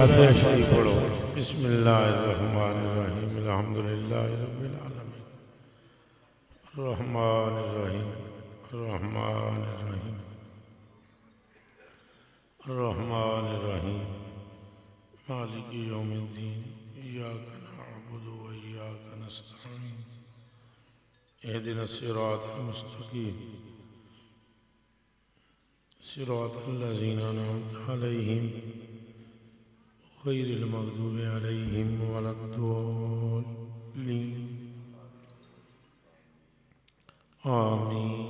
فاتحہ شریف پڑھو۔ بسم اللہ الرحمن الرحیم الحمدللہ رب العالمین الرحمن الرحیم الرحمن الرحیم الرحمن الرحیم مالک یوم الدین ایاک نعبد و ایاک نستعین اہدنا الصراط المستقیم صراط الذین انعمت علیہم غیر المغضوب علیہم ولا الضالین آمین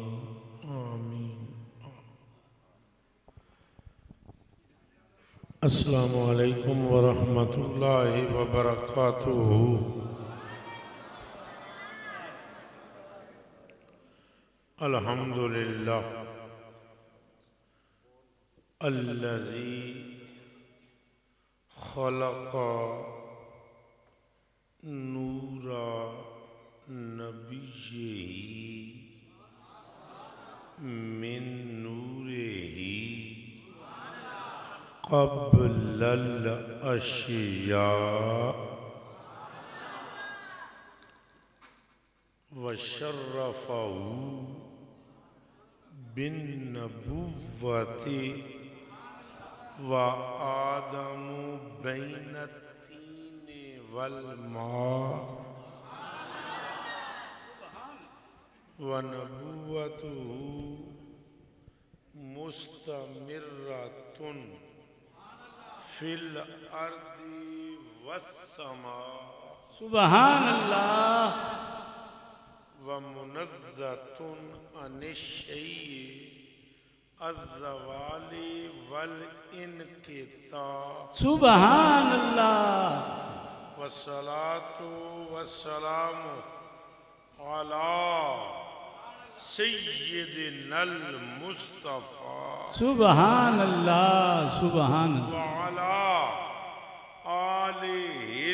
آمین۔ السلام علیکم ورحمۃ اللہ وبرکاتہ۔ الحمدللہ الذی خلق نور نبیہ من نورہ قبل الاشیاء وشرفہ بالنبوۃ وآدم بین الطین والماء ونبوته مستمرۃ فی الارض والسماء سبحان اللہ۔ ومنزہۃ عن الشیء الزوال والانقطاع سبحان اللہ۔ والصلاة والسلام علی سیدنا المصطفیٰ سبحان اللہ سبحان اللہ۔ وعلی آلہ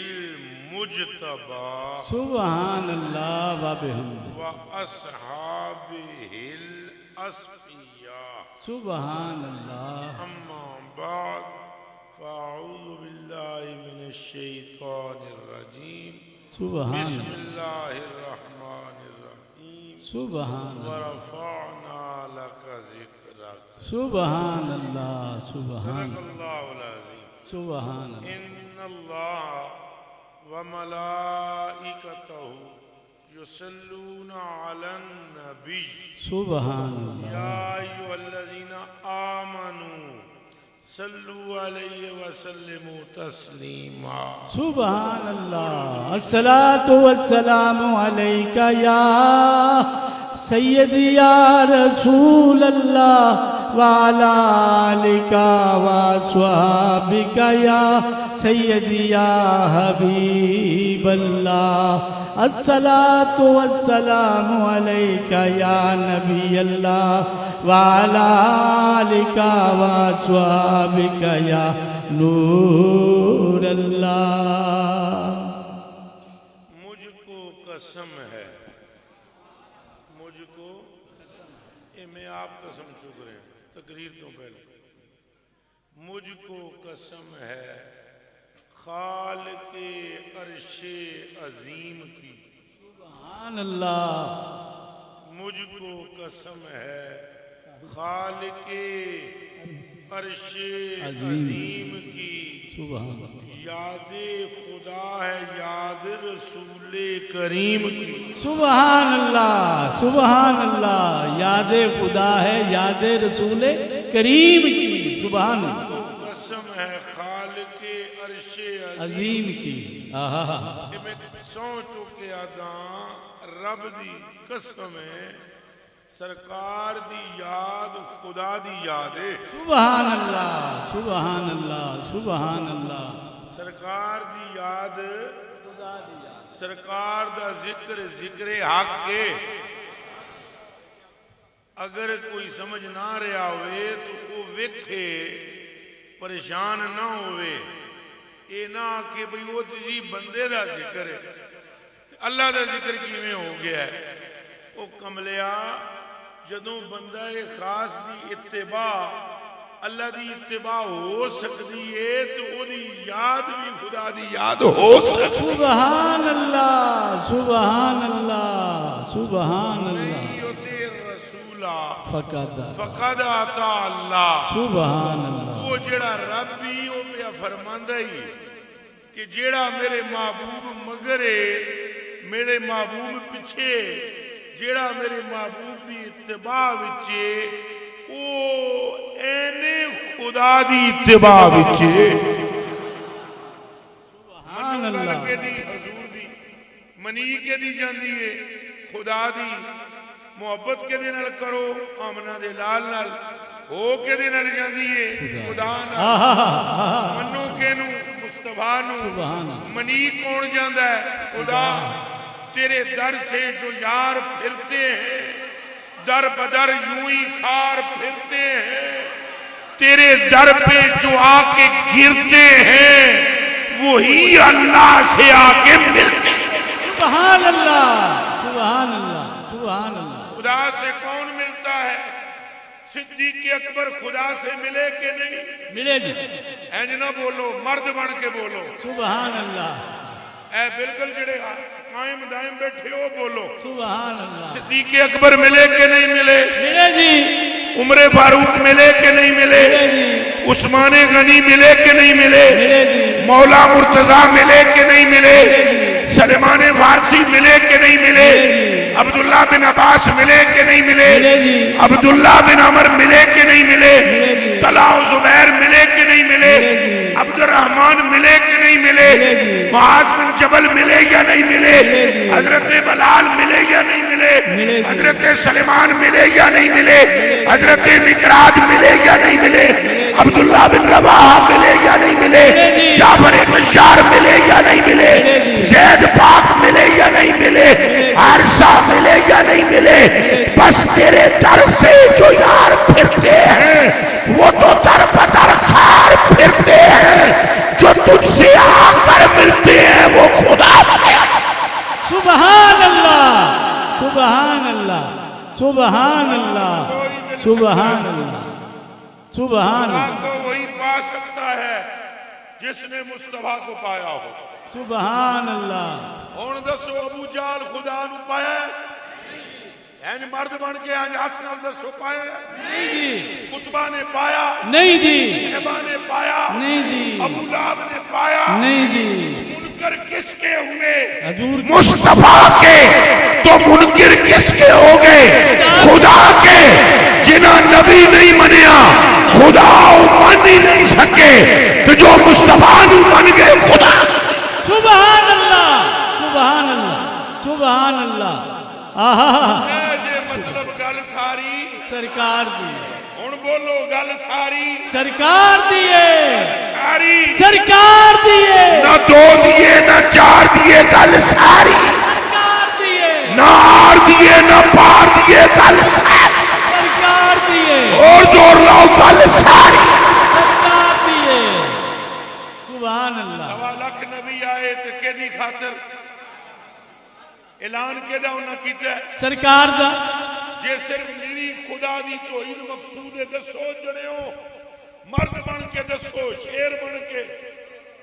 المجتبی سبحان اللہ وبحمدہ واصحابہ الاصفیاء سبحان اللہ۔ اما بعد فاعوذ باللہ من الشیطان الرجیم سبحان بسم اللہ اللہ الرحمن الرحیم سبحان اللہ ورفعنا لک ذکرک سبحان اللہ سبحان صدق اللہ العظیم۔ سبحان اللہ۔ ان اللہ وملائکتہ یصلون علی النبی سبحان اللہ۔ یا ایھا الذین آمنوا صلوا علیہ وسلموا تسلیما۔ سبحان اللہ۔ الصلاۃ والسلام علیک یا سیدی یا رسول اللہ وعلی آلک واصحابک یا سیدی یا حبیب اللہ۔ الصلاۃ والسلام علیک یا نبی اللہ وعلی آلک واصحابک یا نور اللہ۔ مجھ کو قسم ہے، مجھ کو میں آپ قسم چک رہے ہیں تقریر تو پہلے، مجھ کو قسم ہے خالق عرش عظیم کی، سبحان اللہ۔ مجھ کو قسم ہے خالق عرش عظیم کی، سبحان اللہ۔ یاد خدا ہے یاد رسول کریم کی، سبحان اللہ سبحان اللہ۔ یاد خدا ہے یاد رسول کریم کی، سبحان اللہ۔ قسم ہے خالق عرش عظیم کی، آہا کہ میں سو چکے آداں رب دی قسم ہے، سرکار دی یاد خدا دی یاد ہے، سبحان اللہ سبحان اللہ سبحان اللہ۔ سرکار دی یاد سرکار دا ذکر ذکر حق ہے۔ اگر کوئی سمجھ نہ رہا ہوئے تو وہ ویکھے پریشان نہ ہوئے، اے نہ کہ بھئی وہ جی بندے دا ذکر ہے اللہ دا ذکر کیویں ہو گیا ہے۔ وہ کملیا جدوں بندہ خاص دی اتباع اللہ دی اتباع ہو سکتی ہے تو وہ دی یاد بھی خدا دی یاد ہو سکتی. سبحان اللہ سبحان اللہ سبحان اللہ یطیع الرسول فقد اطاع اللہ. سبحان اللہ. وہ جڑا رب بھی وہ پہ فرماندا ہی کہ جڑا میرے محبوب مگرے میرے محبوب پیچھے جڑا میرے محبوب دی اتباع وچے او اینے خدا دی اتباع وچے. سبحان اللہ. کے دی حضور دی منی کے دی جاندی ہے خدا دی محبت کے دے نال کرو آمنہ دے لال نال ہو کے دے نال جاندی ہے خدا نال منو کے نو مصطفیٰ نو. منی کون جاندہ ہے خدا. تیرے در سے جو یار پھرتے ہیں در بدر یوں ہی خار پھرتے ہیں. تیرے در پہ جو آ کے گرتے ہیں وہی اللہ سے آ کے ملتے ہیں. سبحان اللہ سبحان اللہ سبحان اللہ. خدا سے کون ملتا ہے؟ صدیق اکبر خدا سے ملے کہ نہیں ملے جی. اینج نہ بولو مرد بن کے بولو. سبحان اللہ. اے بالکل جڑے قائم دائم بیٹھے ہو بولو سبحان اللہ. صدیق اکبر ملے کہ نہیں ملے؟ ملے جی. عمر فاروق ملے کہ نہیں ملے؟ ملے جی. عثمان غنی ملے کہ نہیں ملے؟ ملے جی. مولا مرتضیٰ ملے کہ نہیں ملے؟ سلمان فارسی ملے کہ نہیں ملے؟ عبداللہ بن عباس ملے کہ نہیں ملے؟ عبداللہ بن عمر ملے کہ نہیں ملے؟ طلحہ و زبیر ملے کہ نہیں ملے؟ عبد الرحمن ملے کہ نہیں ملے؟ معاذ بن جبل ملے یا نہیں ملے؟ حضرت بلال ملے یا نہیں ملے؟ حضرت سلمان ملے یا نہیں ملے؟ حضرت مقراج ملے یا نہیں ملے؟ عبداللہ بن رواحہ ملے یا نہیں ملے؟ جعفر تشار ملے یا نہیں ملے؟ زید پاک ملے یا نہیں ملے؟ حارثہ ملے یا نہیں ملے؟ بس تیرے در سے جو یار پھرتے ہیں وہ تو در بدر خار پھرتے ہیں. جو تجھ سے آ کر ملتے ہیں وہ خدا بنے. سبحان اللہ سبحان اللہ سبحان اللہ سبحان اللہ سبحان اللہ. کو وہی پا سکتا ہے جس نے مصطفیٰ کو پایا ہو. سبحان اللہ. ہون دسو ابو جال خدا نو پایا ہے؟ یعنی مرد بن کے آج ہاتھ نال دسو پایا ہے؟ نہیں جی. قطبہ نے پایا نہیں جی. شہبہ نے پایا نہیں جی. ابو لہب نے پایا نہیں جی. منکر کس کے ہوئے؟ حضور مصطفیٰ کے. تو منکر کس کے ہو گئے؟ خدا کے. جنہاں نبی نہیں منیا خدا مان ہی نہیں سکے تو جو مصطفیٰ نہیں من گئے خدا. سبحان اللہ سبحان اللہ سبحان اللہ. مطلب گل ساری سرکار دی. ہن بولو گل ساری سرکار دیے ساری. سرکار دیے نہ دو دیے نہ چار دیے گل ساری. سرکار دیے نہ آر دیے نہ پار دیے گل ساری. سرکار دیے اور زور لاؤ گل ساری. سرکار دیے. سبحان اللہ. 1.25 لاکھ نبی آئے تے کیدی خاطر اعلان کیدا انہاں کیتا ہے سرکار دا. جے صرف میری خدا دی توحید مقصود ہے دسو جڑیو مرد بن کے دسو شیر بن کے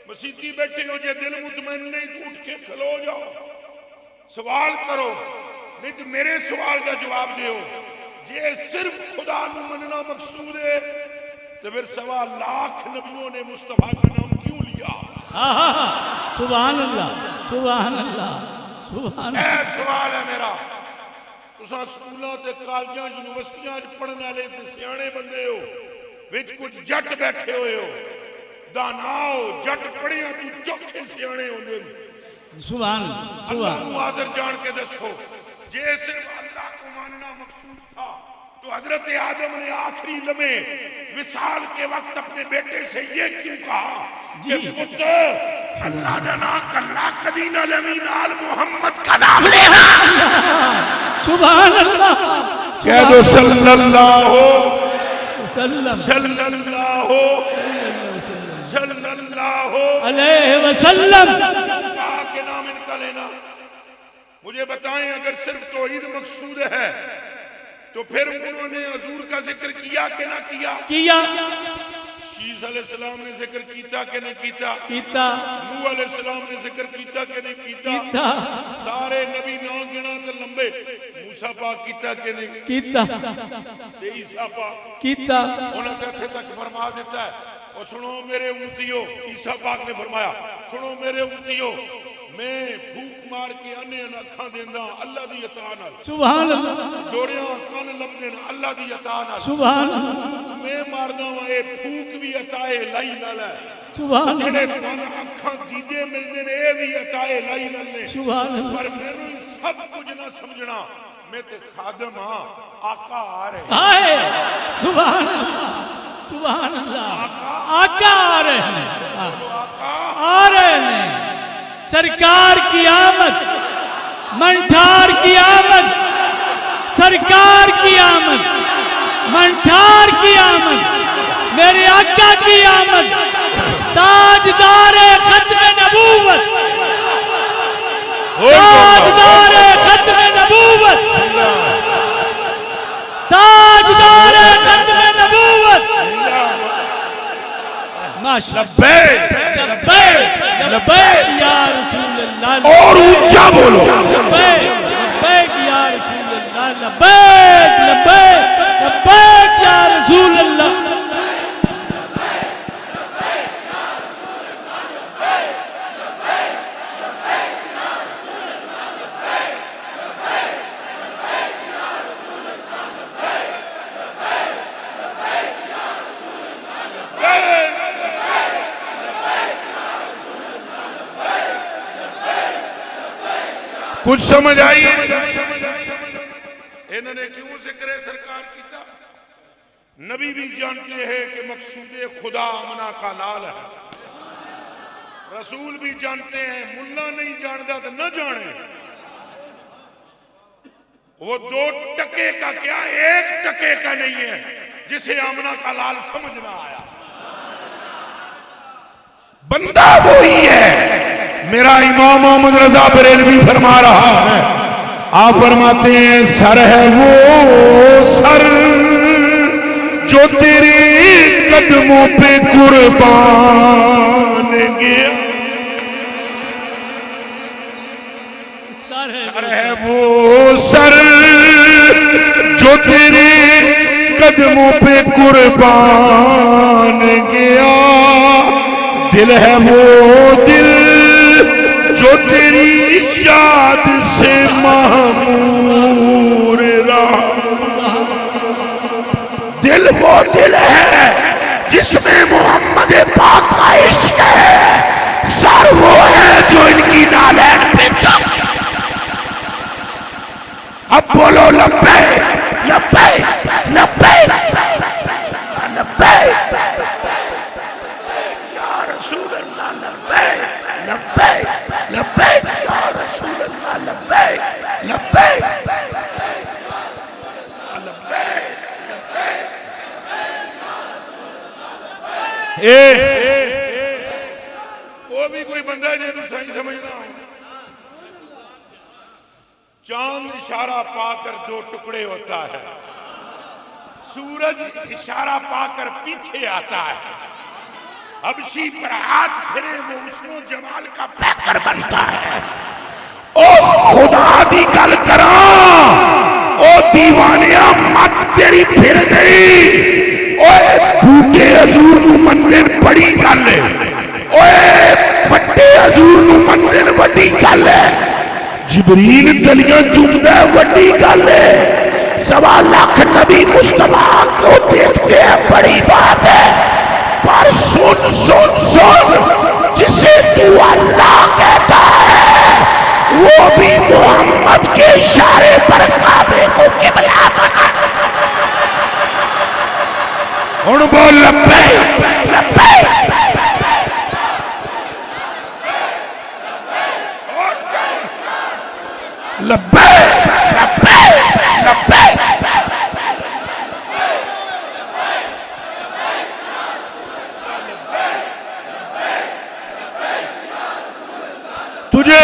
مسیتی بیٹھے ہو جے دل مطمئن نہیں تو اٹھ کے کھلو جاؤ سوال کرو نہیں تو میرے سوال کا جواب دیو. جے صرف خدا نو مننا مقصود ہے تو پھر 1.25 لاکھ نبیوں نے مصطفیٰ کا نام کیوں لیا؟ سبحان اللہ سبحان اللہ سبحان اے اللہ. سوال ہے میرا. تساں سکولاں تے کالجاں یونیورسٹیاں پڑھن والے تے سیانے بندے ہو وچ کچھ جٹ بیٹھے ہوئے ہو دانا ہو جٹ پڑھیاں تو چوکھے سیانے ہوندے. سبحان اللہ اللہ سبحان کو حاضر جان کے دسو جے صرف اللہ کو ماننا مقصود تھا تو حضرت آدم نے آخری لمحے وصال کے وقت اپنے بیٹے سے یہ کیوں کہا کہ پتر اللہ جنا کلا قدین الامین آل محمد کا نام لینا. سبحان اللہ. کہہ دو صلی اللہ وسلم صلی اللہ صلی اللہ علیہ وسلم. کے نام ان کا لینا. مجھے بتائیں اگر صرف توحید مقصود ہے تو پھر انہوں نے حضور کا ذکر کیا کہ نہ کیا؟ کیا. شیس علیہ السلام نے ذکر کیتا کہ نہیں کیتا؟ کیتا نوح علیہ السلام نے ذکر کیتا کہ نہیں کیتا؟ کیتا سارے نبی نہ گنا تے لمبے، موسیٰ پاک کیتا کہ نہیں کیتا تے عیسیٰ پاک کیتا انہوں نے اتھے تک فرما دیتا ہے اور سنو میرے امتیو، عیسیٰ پاک نے فرمایا سنو میرے امتیو، میں پھوک مار کے انے اکھاں دیندہ اللہ دی عطا نال، سبحان اللہ ڈوریاں کان لب دین اللہ دی عطا نال، سبحان اللہ میں ماردہ ہوں اے پھوک بھی عطائے لائی نال ہے، سبحان جڑے اللہ کان اکھاں دیدے مل دین اے بھی عطائے لائی نال نے، سبحان اللہ پر میں نے سب کچھ نہ سمجھنا، میں تے خادم ہاں، آقا آ رہے ہیں، آئے سبحان اللہ سبحان اللہ آقا آ رہے ہیں آ رہے ہیں سرکار کی آمد منٹھار کی آمد سرکار کی آمد منٹھار کی آمد میرے آقا کی آمد تاجدار ختم نبوت تاجدار ختم نبوت تاجدار ختم نبوت لبیک لبیک لبیک یا رسول اللہ اور اونچا بولو لبیک لبیک یا رسول اللہ لبیک لبیک لبیک یا رسول اللہ کچھ سمجھ آئی انہوں نے کیوں ذکر سرکار کیتا؟ نبی بھی جانتے ہیں کہ مقصود خدا امنا کا لال ہے، رسول بھی جانتے ہیں، ملا نہیں جانتا تو نہ جانے، وہ 2 ٹکے کا کیا 1 ٹکے کا نہیں ہے جسے امنا کا لال سمجھنا آیا، بندہ وہی ہے۔ میرا امام محمد رضا بریلوی فرما رہا ہے، آپ فرماتے ہیں سر ہے وہ سر جو تیرے قدموں پہ قربان گیا، سر ہے وہ سر جو تیرے قدموں پہ قربان گیا، دل ہے وہ دل جو تیری یاد سے معمور رہا، دل وہ دل ہے جس میں محمد پاک کا عشق ہے، سر وہ ہے جو ان کی نالین پہ چک، اب بولو لبیک لبیک لبیک لبیک یا رسول اللہ لبیک لبیک لبیک یا رسول اللہ لبیک لبیک وہ بھی کوئی بندہ ہے جو صحیح سمجھنا ہو، چاند اشارہ پا کر 2 ٹکڑے ہوتا ہے، سورج اشارہ پا کر پیچھے آتا ہے، حبشی پر ہاتھ پھرے وہ حسن و جمال کا پیکر بنتا ہے۔ او خدا دی گل کراں، او دیوانیاں مت تیری پھر گئی، اوے بوٹے حضور نو مندر بڑی گل ہے، اوے پٹے حضور نو مندر وڈی گل ہے، جبریل تلیاں چومدا ہے وڈی گل ہے، 1.25 لاکھ نبی مصطفیٰ کو دیکھتے ہیں بڑی بات ہے، پر سن سن سن جسے تو اللہ کہتا ہے وہ بھی محمد کے اشارے پر کعبے کو قبلہ بنا، ہن بول لبیک لبیک لبیک لبیک لبیک تجھے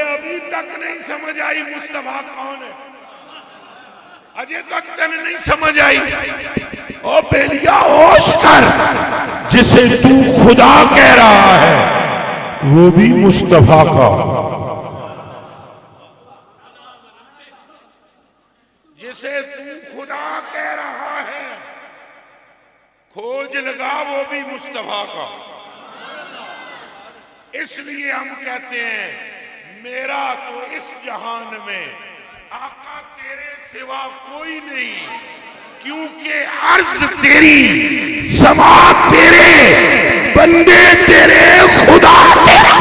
ابھی تک نہیں سمجھ آئی مصطفیٰ کون ہے، اجے تک تنے نہیں سمجھ آئی، او بیلیا ہوش کر، جسے تو خدا کہہ رہا ہے وہ بھی مصطفیٰ کا، جسے تو خدا کہہ رہا ہے کھوج لگا وہ بھی مصطفیٰ کا۔ اس لیے ہم کہتے ہیں میرا تو اس جہان میں آقا تیرے سوا کوئی نہیں، کیونکہ عرض تیری، سما تیرے، بندے تیرے، خدا تیرا۔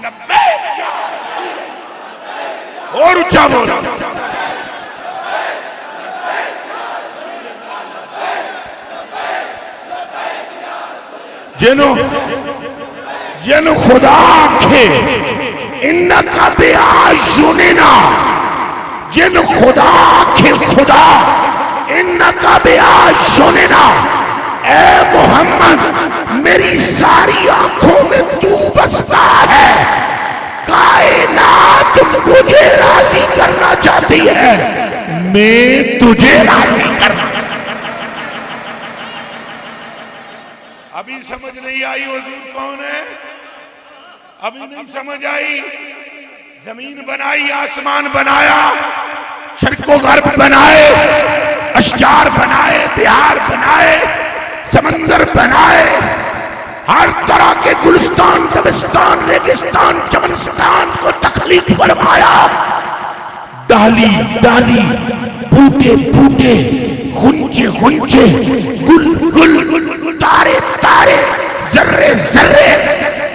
لبیک یا رسول اللہ، اور اچھا بولا، جن خدا آنکھے انکا بیعیوننا، جن خدا آنکھے خدا انکا بیعیوننا، اے محمد میری ساری آنکھوں میں تو بستا ہے، کائنات مجھے راضی کرنا چاہتی ہے، میں تجھے راضی کرنا۔ ابھی سمجھ نہیں آئی حضور کون ہے؟ ابھی نہیں سمجھ آئی؟ زمین بنائی، آسمان بنایا، شرق و غرب بنائے، اشجار بنائے، بہار بنائے، سمندر بنائے، ہر طرح کے گلستان، دبستان، ریگستان، چمنستان کو تخلیق فرمایا، ڈالی ڈالی، بوٹے بوٹے، غنچے غنچے، گل گل، تارے تارے، ذرے ذرے،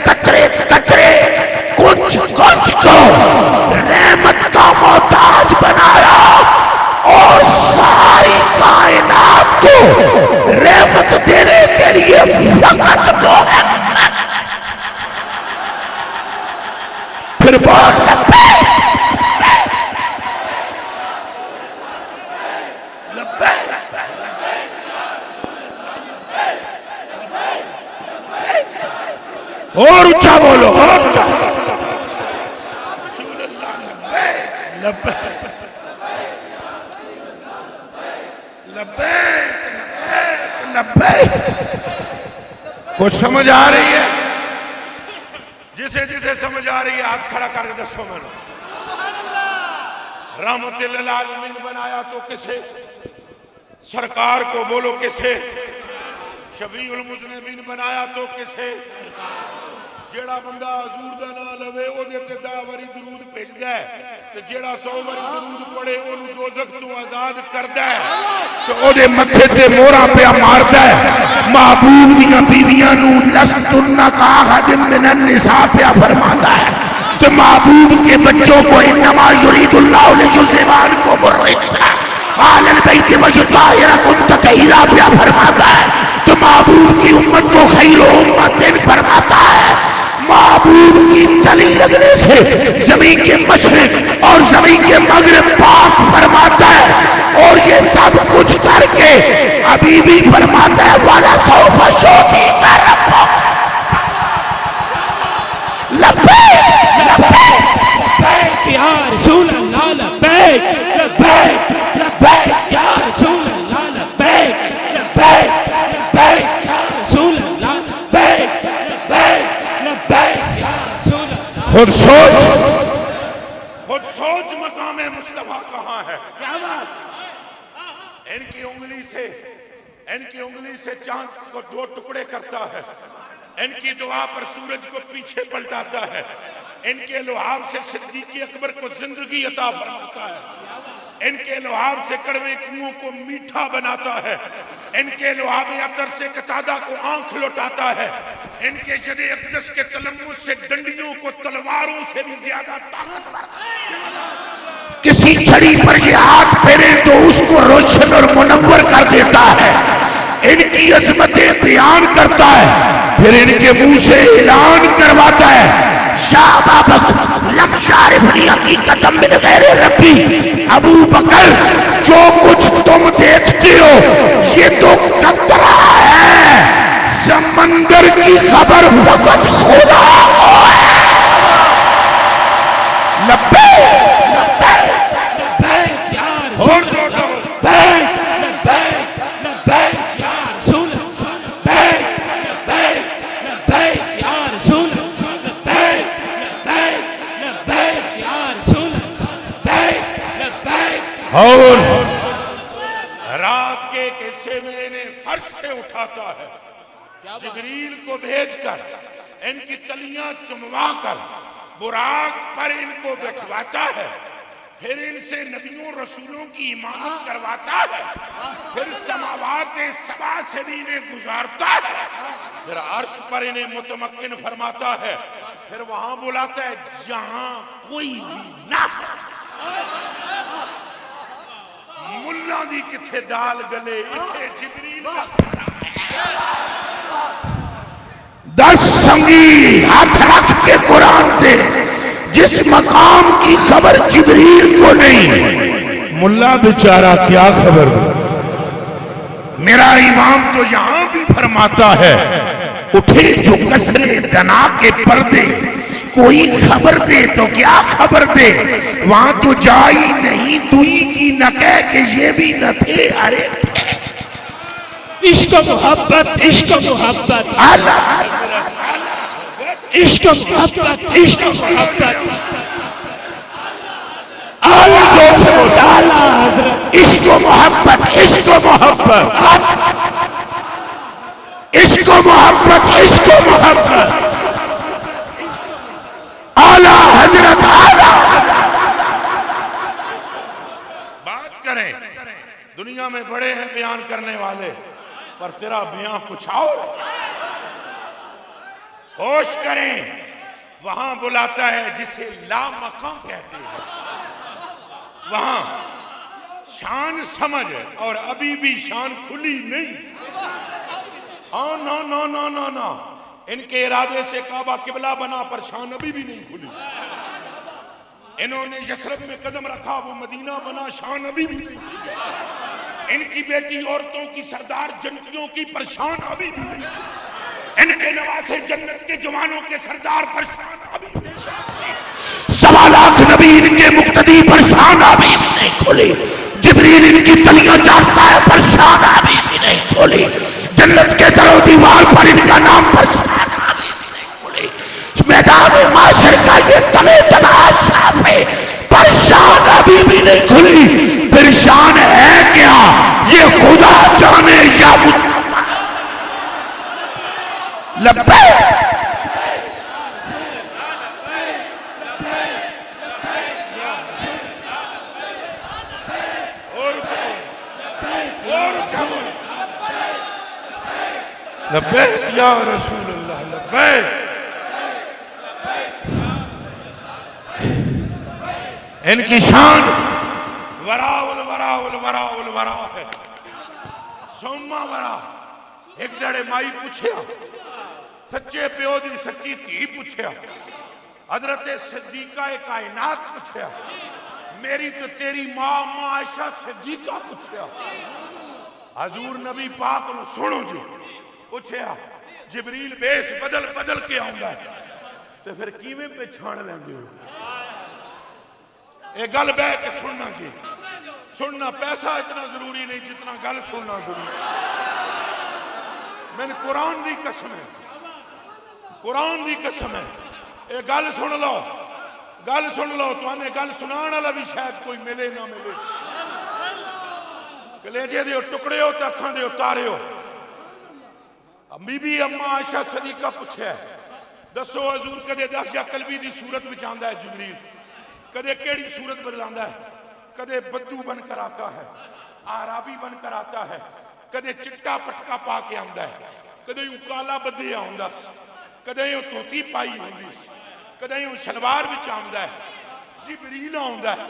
قطرے قطرے، کچھ کچھ کو رحمت کا محتاج بنایا، اور ساری کائنات کو رحمت دینے کے لیے فقط محمد۔ پھر بہت لبیک اور اچھا بولو، اور اچھا رسول اللہ لبیک لبیک لبیک۔ کچھ سمجھ آ رہی ہے؟ جسے جسے سمجھ آ رہی ہے ہاتھ کھڑا کر کے دسو میں نے۔ رحمت للعالمین بنایا تو کسے؟ سرکار کو بولو کسے؟ شفیع المذنبین بنایا تو کسے؟ جیڑا بندہ حضور دا نام لوے او دے تے 10 واری درود بھیجدا ہے تے جیڑا 100 واری درود پڑھے اونوں دوزخ تو آزاد کردا ہے تے او دے متھے تے مہراں پیا ماردا ہے۔ محبوب دیاں بیویاں نوں لستن کاحد من النساء پیا فرماتا ہے تے محبوب کے بچوں کو انما یرید اللہ لیجزب عنکم الرجس آل البیت ویطہرکم تطہیرا پیا فرماتا ہے تو محبوب کی امت کو خیر امت فرماتا ہے۔ محبوب کی تلی لگنے سے زمین کے مشرق اور زمین کے مغرب پاک فرماتا ہے، اور یہ سب کچھ کر کے ابھی بھی فرماتا ہے وَلَسَوْفَ يُعْطِيكَ رَبُّكَ۔ لبیک لبیک لبیک یا رسول اللہ، لبیک لبیک لبیک یا رسول اللہ، لبیک لبیک لبیک یا رسول اللہ، لبیک لبیک لبیک یا رسول اللہ۔ خود سوچ مقام مصطفیٰ کہاں ہے؟ کیا بات؟ ان کی انگلی سے چاند کو 2 ٹکڑے کرتا ہے، ان کی دعا پر سورج کو پیچھے پلٹاتا ہے، ان کے لحاف سے صدیق اکبر کو زندگی عطا فرماتا ہے، ان کے لحاف سے کڑوے کنوں کو میٹھا بناتا ہے، ان کے لحاف عطر سے قتادہ کو آنکھ لوٹاتا ہے، ان کے ید اقدس کے تلمس سے ڈنڈیوں کو تلواروں سے بھی زیادہ طاقتور۔ کسی چھڑی پر یہ ہاتھ پھیرے تو اس کو روشن اور منور کر دیتا ہے، ان کی عظمتیں بیان کرتا ہے، پھر ان کے منہ سے اعلان کرواتا ہے شاہ بابک لم شارفنی حقیقت من غیر ربی۔ ابو بکر جو کچھ تم دیکھتے ہو یہ تو قطرہ ہے، سمندر کی خبر فقط خدا کو ہے۔ لبیک لبیک لبیک یا رسول اللہ۔ اور رات کے ایک حصے میں انہیں فرش سے اٹھاتا ہے، جبریل کو بھیج کر ان کی تلیاں چموا کر براق پر ان کو بٹھواتا ہے، پھر ان سے نبیوں رسولوں کی امامت کرواتا ہے، پھر سماوات سبع سے بھی انہیں گزارتا ہے، پھر عرش پر انہیں متمکن فرماتا ہے، پھر وہاں بلاتا ہے جہاں کوئی بھی نہ ملا دی کتھے دال گلے اتھے جبریل کا 10 سنگی ہاتھ رکھ کے قرآن تھے، جس مقام کی خبر جبریل کو نہیں، ملا بیچارہ کیا خبر ہو۔ میرا امام تو یہاں بھی فرماتا ہے اٹھے جو کسرے دنا کے پردے، کوئی خبر دے تو کیا خبر دے، وہاں تو جائی نہیں دوئی کی نہ کہہ کہ یہ بھی نہ تھے ارے تھے۔ عشق و محبت، عشق و محبت، عشق و محبت، عشق و محبت، اعلیٰ حضرت، عشق و محبت، عشق و محبت، عشق و محبت، عشق و محبت، اعلیٰ حضرت، اعلیٰ بات کریں۔ دنیا میں بڑے ہیں بیان کرنے والے، پر تیرا بیان کچھ اور۔ ہوش کریں، وہاں بلاتا ہے جسے لا مقام کہتے ہیں، وہاں شان سمجھ اور ابھی بھی شان کھلی نہیں۔ نو نو نو نو نو، ان کے ارادے سے کعبہ قبلہ بنا پر شان ابھی بھی نہیں کھلی۔ انہوں نے یثرب میں قدم رکھا وہ مدینہ بنا، شان ابھی بھی نہیں کھلی۔ ان کی بیٹی عورتوں کی سردار جنتیوں کی پرشان ابھی بھی نہیں، ان کے نواسے جنت کے جوانوں کے سردار پرشان ابھی بھی نہیں، 1.25 لاکھ نبی ان کے مقتدی پرشان ابھی بھی نہیں کھلی، جبریل ان کی تلیاں چاٹتا ہے پرشان ابھی بھی نہیں کھلی، جنت کے در و دیوار پر ان کا نام پرشان ابھی بھی نہیں کھلی، میدان معاشر کا یہ تلے تلاشا ہے پرشان ابھی بھی نہیں کھلی۔ پھر شان ہے کیا یہ خدا جانے یا لبیک لبیک یا رسول اللہ لبیک۔ ان کی شان ورا الورا الورا الورا ہے، سوما ورا۔ ایک جڑے مائی پوچھیا، سچے پیو دی سچی تھی پوچھیا، حضرت صدیقہ کائنات پوچھیا، میری تو تیری ماں عائشہ صدیقہ پوچھیا، حضور نبی پاک نو سنو جی پوچھیا جبریل بیس بدل بدل کے آؤں گا تو پھر کیویں پہ چھان لیں گے؟ ایک گل بے کے سننا جی، سننا پیسہ اتنا ضروری نہیں جتنا گل سننا ضروری۔ میں نے قرآن دی قسم ہے، قرآن دی قسم ہے، ایک گل سن لو، گل سن لو تو انہیں گل سنان والا بھی شاید کوئی ملے نہ ملے، کلیجے دیو ٹکڑے ہو تے اکھاں دیو تارے ہو۔ بی بی اما عائشہ صدیقہ پوچھے ہے دسو حضور کدے دہشہ قلبی دی صورت بچ آندا ہے جبریل، کدے کیڑی صورت بدلاندہ ہے، کدے بدو بن کر آتا ہے، آرابی بن کر آتا ہے، کدے چٹا پٹکا پا کے آندا ہے، کدے یوں کالا بدے آندا، کدے یوں توتی پائی ہوندی، کدے یوں شلوار بچ آندا ہے، جبریل آندا ہے۔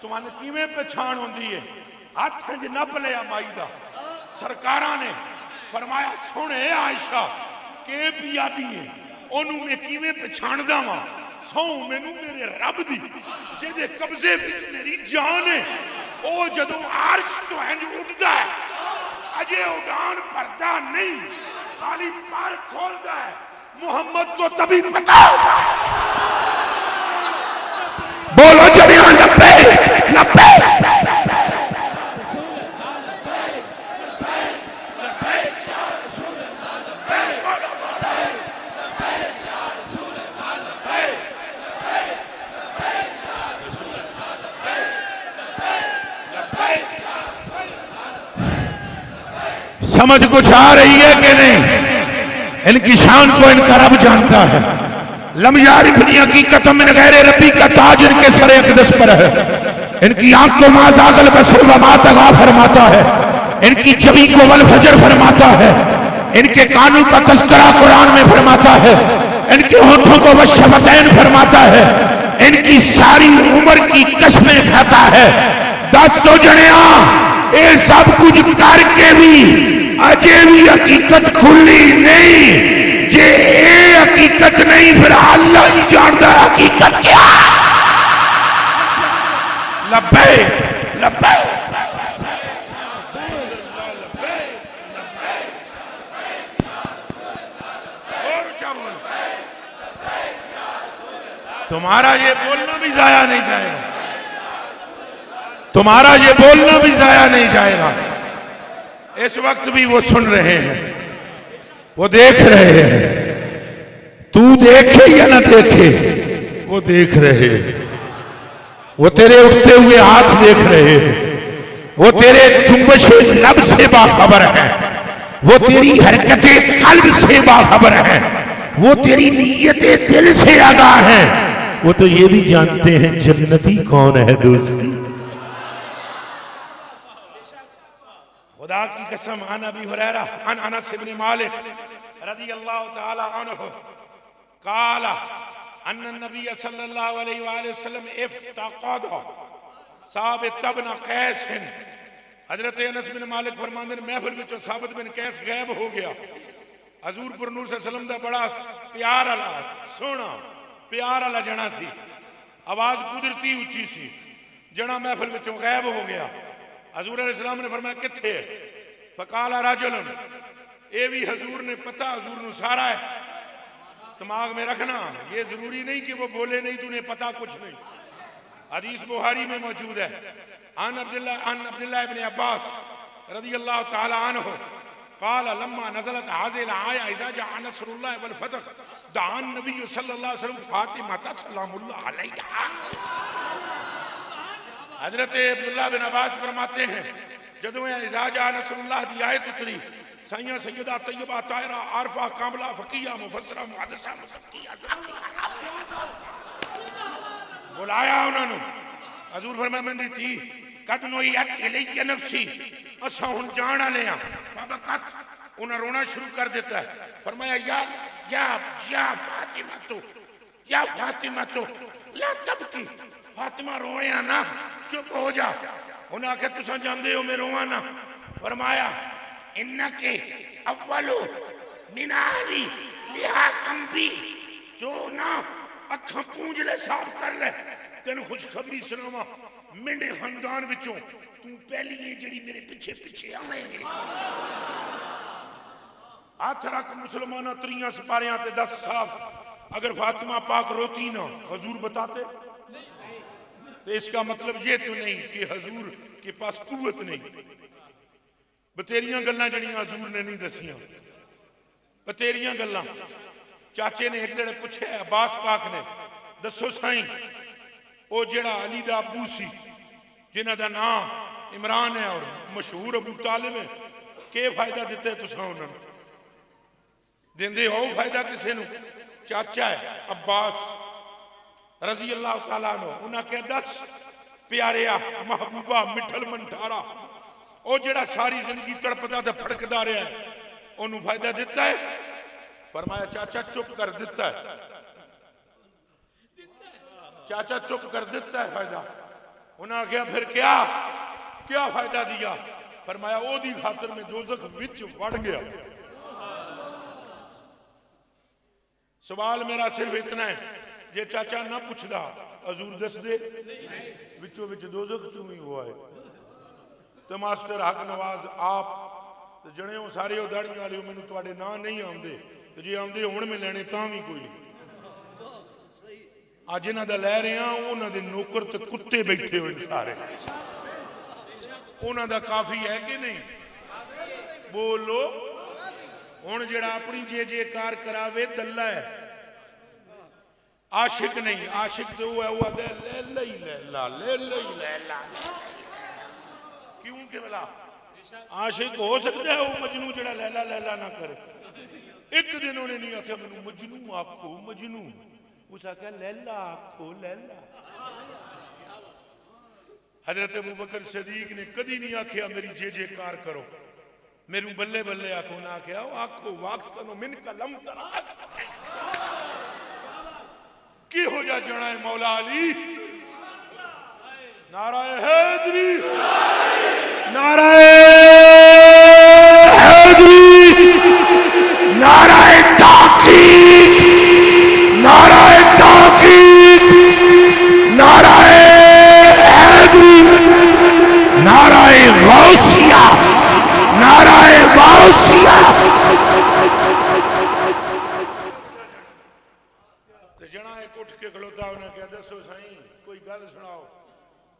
تمہاں کیویں پہچان ہوندی ہے؟ ہاتھ ہنج نپ لیا مائی دا، سرکاراں نے فرمایا سونے عائشہ کہ پیا دیئے انہوں میں کیویں پہچان دا ماں سو مینوں میرے رب دی جے دے قبضے بچ میری جان ہے، او جدو عرش تو ہنج اٹھدا ہے اجے اڑان پردہ نہیں، خالی پر کھولدا ہے، محمد کو تبھی پتا ہوگا۔ بولو جڑیاں لبے لبے سمجھ کچھ آ رہی ہے کہ نہیں؟ ان کی شان کو ان کا رب جانتا ہے. لم یعرفنی حقیقت من غیر ربی کا تاج ان کے سر اقدس پر ہے. ان کی آنکھ کو ما زاغ البصر وما طغی فرماتا ہے. ان کی جبین کو والفجر فرماتا ہے. ان کے کانوں کا تذکرہ قرآن میں فرماتا ہے. ان کے ہونٹوں کو والشفتین فرماتا ہے. ان کی ساری عمر کی قسمیں کھاتا ہے. 10 جنیاں اے سب کچھ کر کے بھی اجے بھی حقیقت کھلی نہیں. جے اے حقیقت نہیں پھر اللہ ہی جانتا ہے حقیقت کیا. لبیک لبیک تمہارا یہ بولنا بھی ضائع نہیں جائے گا. تمہارا یہ بولنا بھی ضائع نہیں جائے گا. اس وقت بھی وہ سن رہے ہیں, وہ دیکھ رہے ہیں. تو دیکھے یا نہ دیکھے وہ دیکھ رہے ہیں. وہ تیرے اٹھتے ہوئے ہاتھ دیکھ رہے ہیں. وہ تیرے جنبش لب سے باخبر ہے. وہ تیری حرکت قلب سے باخبر ہے. وہ تیری نیت دل سے آگاہ ہے. وہ تو یہ بھی جانتے ہیں جنتی کون ہے دوستی. خدا کی قسم عن ابی ہریرہ عن انس بن مالک رضی اللہ تعالی عنہ قال ان النبی صلی اللہ علیہ وآلہ وسلم افتقد ثابت بن قیس. حضرت انس بن مالک فرماندے محفل وچوں ثابت بن قیس غائب ہو گیا. حضور پر نور صلی اللہ علیہ وسلم دا بڑا پیار والا سونا پیار والا جنا سی. آواز قدرتی اونچی سی. جنا محفل وچوں غائب ہو گیا. حضور علیہ السلام نے فرمایا کتھے ہے؟ فقال رجل. اے بھی حضور نے پتہ حضور نے سارا ہے. دماغ میں رکھنا یہ ضروری نہیں کہ وہ بولے نہیں تو انہیں پتہ کچھ نہیں. حدیث بخاری میں موجود ہے. عن عبداللہ ابن عباس رضی اللہ تعالی عنہ قال لما نزلت هذه الآية اذا جاء نصر الله والفتح دعا النبي صلی اللہ علیہ وسلم فاطمہ سلام اللہ علیہا. حضرت عبداللہ بن عباس فرماتے ہیں جدو اذا جاء نصر اللہ دی آیت اتری سیدہ سیدہ طیبہ طاہرہ عارفہ کاملہ فقیہ مفسرہ محدثہ مصدیہ بلایا انہوں نے. حضور فرمایا میں نے تھی قد نویت الی نفسی اسا ہن جانا لیا. فبقت انہیں رونا شروع کر دیتا ہے. فرمایا یا فاطمہ تو لا تبکی. فاطمہ رویا نا چپ ہو جا. انہیں آکھا تسا جاندے ہو میں رواں نا. فرمایا انکے اولو من آلی لہا کمبی. جو نا اکھاں پونج لے صاف کر لے تین خوشخبری سناواں میرے خاندان وچوں تو پہلی ہے جڑی میرے پیچھے آئے گے. ہاتھ رکھ مسلمانہ 3 سپاریاں تے 10 صاف. اگر فاطمہ پاک روتی نہ حضور بتاتے تو اس کا مطلب یہ تو نہیں کہ حضور کے پاس قوت نہیں. بتیریاں گلاں جڑیاں حضور نے نہیں دسیاں. بتیریاں گلاں چاچے نے ایک جڑے پوچھے عباس پاک نے دسو سائیں او جڑا علی دا ابو سی جنہ دا نام عمران ہے اور مشہور ابو طالب ہے کہ فائدہ دیتے ہیں تساں انہوں نے دیندے ہو فائدہ کسے نو. چاچا ہے عباس رضی اللہ تعالیٰ عنہ. انہاں کہ 10 پیاریا محبوبہ مٹھل منٹھارا او جڑا ساری زندگی تڑپدا تے پھڑکدا رہا ہے انہوں فائدہ دیتا ہے. فرمایا چاچا چپ کر دیتا ہے. چاچا چپ کر دیتا ہے فائدہ. انہاں کہا پھر کیا فائدہ دیا؟ فرمایا او دی خاطر میں دوزخ وچ وڑ گیا. سوال میرا صرف اتنا ہے جے چاچا نہ پوچھدا حضور دس دے وچوں وچ دوزخ چوں ہی ہوا ہے. تو ماسٹر حق نواز آپ جڑیوں سارے او داڑھی والے مینوں تواڈے نام نہیں آندے تے جے آندے ہن میں لینے تاں وی کوئی اج انہاں دا لے رہے ہاں. انہاں دے نوکر تے کتے بیٹھے ہوئے سارے. انہاں دا کافی ہے کہ نہیں؟ بولو. ہن جڑا اپنی جے کار کراوے دلہ ہے عاشق نہیں. عاشق تو وہ دے لے لئی لیلا کیوں کہ بلا عاشق ہو سکتا ہے وہ مجنو جڑا لیلا لیلا نہ کرے. ایک دن انہوں نے نہیں آخیا مجنو مجنو آکھو مجنو, اس آخیا لیلا آکھو لیلا. حضرت ابوبکر صدیق نے کدی نہیں آخیا میری جے جے کار کرو, میرے بلے بلے آکھو نہ آخیا آکھو واکسنو من کا لم ترا. کی ہو جا جانا ہے مولا علی. نعرہ حیدری, نعرہ حیدری, نعرہ تحقیق, نعرہ تحقیق, نعرہ حیدری, نعرہ غوثیہ, نعرہ غوثیہ. جنا ایک اٹھ کے کھلوتا انہیں کہا دسو سائیں کوئی گل سناؤ.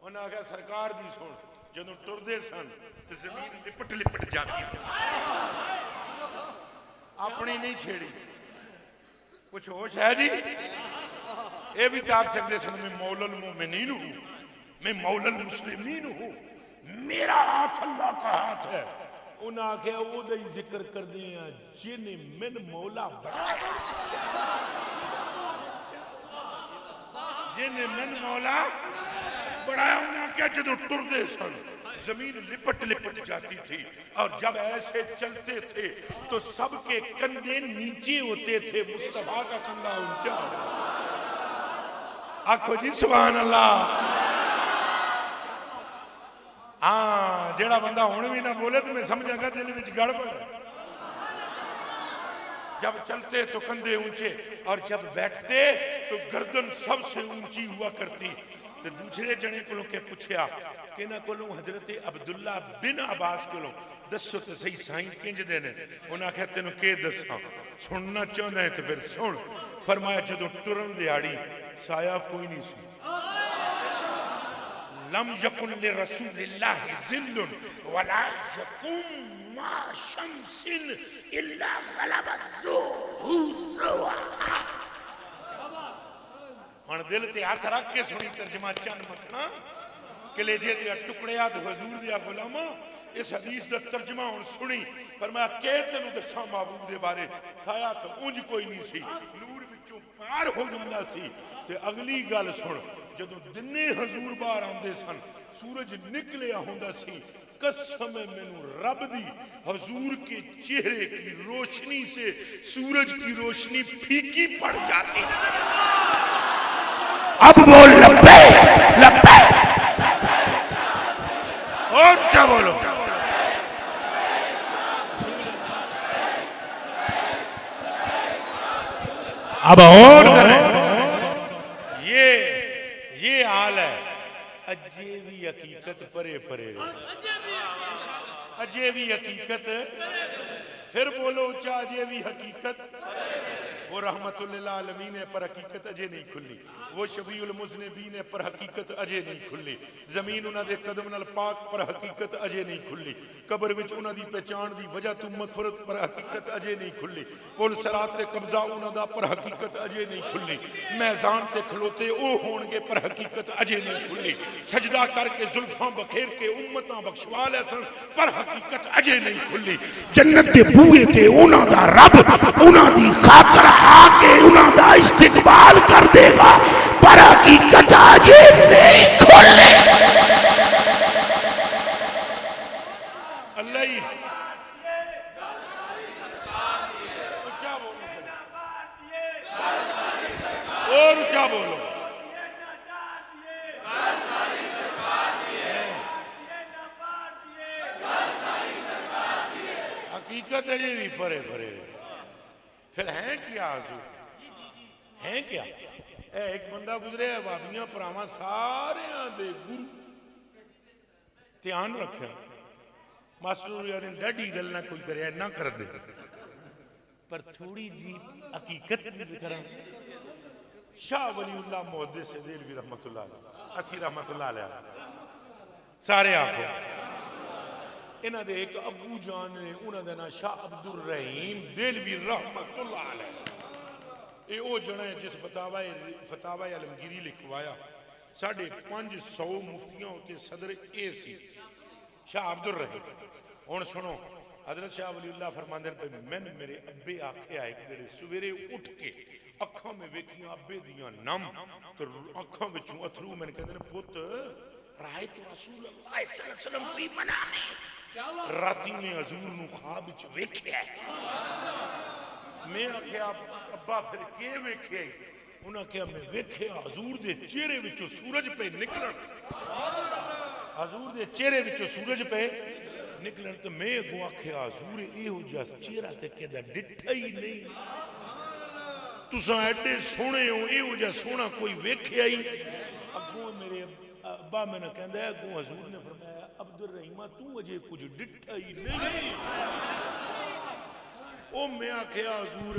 انہیں آخیا سرکار دی سن. جدوں ٹردے سن تو زمین لپٹ لپٹ جاتی تھی, اپنی نہیں چھیڑی. کچھ ہوش ہے جی؟ یہ بھی آخ سکتے سن میں مولا المومنین ہوں, میں مولا المسلمین ہوں, میرا ہاتھ اللہ کا ہاتھ ہے. انہیں آخیا وہ دے ذکر کر دیا جن من مولا بڑھایا, جن من مولا بڑھایا. انہیں کیا جدو ٹردے سن زمین لپٹ لپٹ جاتی تھی, اور جب ایسے چلتے تھے تو سب کے کندھے نیچے ہوتے تھے, مصطفیٰ کا کندھا اونچا. آنکھو جی سبحان اللہ. ہاں جیڑا بندہ ہونے بھی نہ بولے تو میں سمجھا گا دل وچ گڑبڑ ہے. جب چلتے تو کندھے اونچے, اور جب بیٹھتے تو گردن سب سے اونچی ہوا کرتی. تو دوسرے جنے کو کے پوچھیا کہ نہ کولوں حضرت عبداللہ بن عباس کولوں دسو تو صحیح سائیں کنج دے نے. انہاں کہا تینوں کہ دساں, سننا چاہنا ہے تو پھر سن. فرمایا جدوں ٹرن دیاڑی سایہ کوئی نہیں سی. لم یکن لرسول اللہ ذل ولا یکن ما شمس الا غلب الذو سوا. ہن دل تے ہاتھ رکھ کے سنی ترجمہ چند مکھنا کلیجے دیا ٹکڑیا تو حضور دیا غلاماں اس حدیث دا ترجمہ ہن سنی. فرمایا کہ تینوں دساں محبوب دے بارے. سایہ تو اونج کوئی نہیں سی, نور وچوں پار ہو جاندا سی. تے اگلی گل سن, جدوں دنے حضور باہر آندے سن سورج نکلیا ہوندا سی, قسم ہے مینوں رب دی حضور کے چہرے کی روشنی سے سورج کی روشنی پھیکی پڑ جاتی. اب بول لبیک لبیک, اور کیا بولو. اب اور یہ حال ہے. اجے بھی حقیقت پرے پرے رہے, اجے بھی حقیقت. پھر بولو اچھا اجے بھی حقیقت. وہ رحمت للعالمین ہے پر حقیقت اجے نہیں کھلی, وہ شفیع المذنبین ہے پر حقیقت اجے نہیں کھلی, زمین انہاں دے قدم نال پاک پر حقیقت اجے نہیں کھلی, قبر وچ انہاں دی پہچان دی وجہ تو مغفرت پر حقیقت اجے نہیں کھلی, پل صراط تے قبضہ انہاں دا پر حقیقت اجے نہیں کھلی, میزان تے کھلوتے او ہون گے پر حقیقت اجے نہیں کھلی, سجدہ کر کے زلفاں بکھیر کے امتاں بخشوا لے سن پر حقیقت اجے نہیں کھلی, جنت دے بوئے تے انہاں دا رب انہاں دی خاطر آ کے انہاں دا استقبال کر دے گا پر حقیقت اجے نہیں کھلی. اللہ ہی اچھا بولو, اور اچھا بولو. حقیقت ہے یہ بھی پرے پرے. پھر ہیں کیا حضور, ہیں کیا؟ ایک بندہ گزرے ہے بابیاں پراواں سارے دے گرو دھیان رکھیں. ماسٹر یار ڈیڈی گل نہ کوئی کرے نہ کر دے, پر تھوڑی جی حقیقت بھی کریں. شاہ ولی اللہ محدث دہلوی رحمت اللہ علیہ, اسی رحمت اللہ علیہ سارے آخو. انہاں دے ایک ابو جان نے, انہاں دا نام شاہ عبد الرحیم دہلوی رحمت اللہ علیہ. اے او جنا ہے جس فتاوی علمگیری لکھوایا 550 مفتیوں کے صدر اے سی شاہ عبد الرحیم. ہن سنو حضرت شاہ ولی اللہ فرماندے نے میں میرے ابے آکھے آئے کہ جڑے سویرے اٹھ کے اکھاں میں ویکھیاں ابے دیاں نم تو اکھاں وچوں اتھرو میں کہندے نے پت رائے تو رسول اللہ صلی اللہ علیہ وسلم فی منام راتی میں حضور نو خواب وچ ویکھیا میں آکھیا ابا پھر کی ویکھیا انہاں کہا میں ویکھیا حضور دے چہرے وچوں سورج پہ نکلن حضور دے چہرے وچوں سورج پہ نکلن تو میں اگوں آکھیا حضور ایہو جا چہرہ تے کدا ڈٹھا ہی نہیں تساں ایڈے سونے ہو ایہو جا سونا کوئی ویکھیا ہی اگوں میرے ابا میں نے کہندا ہے اگوں حضور نے فرمایا عبد الرحیمہ تو اجے کچھ ڈٹھا ہی نہیں او میں آکھیا حضور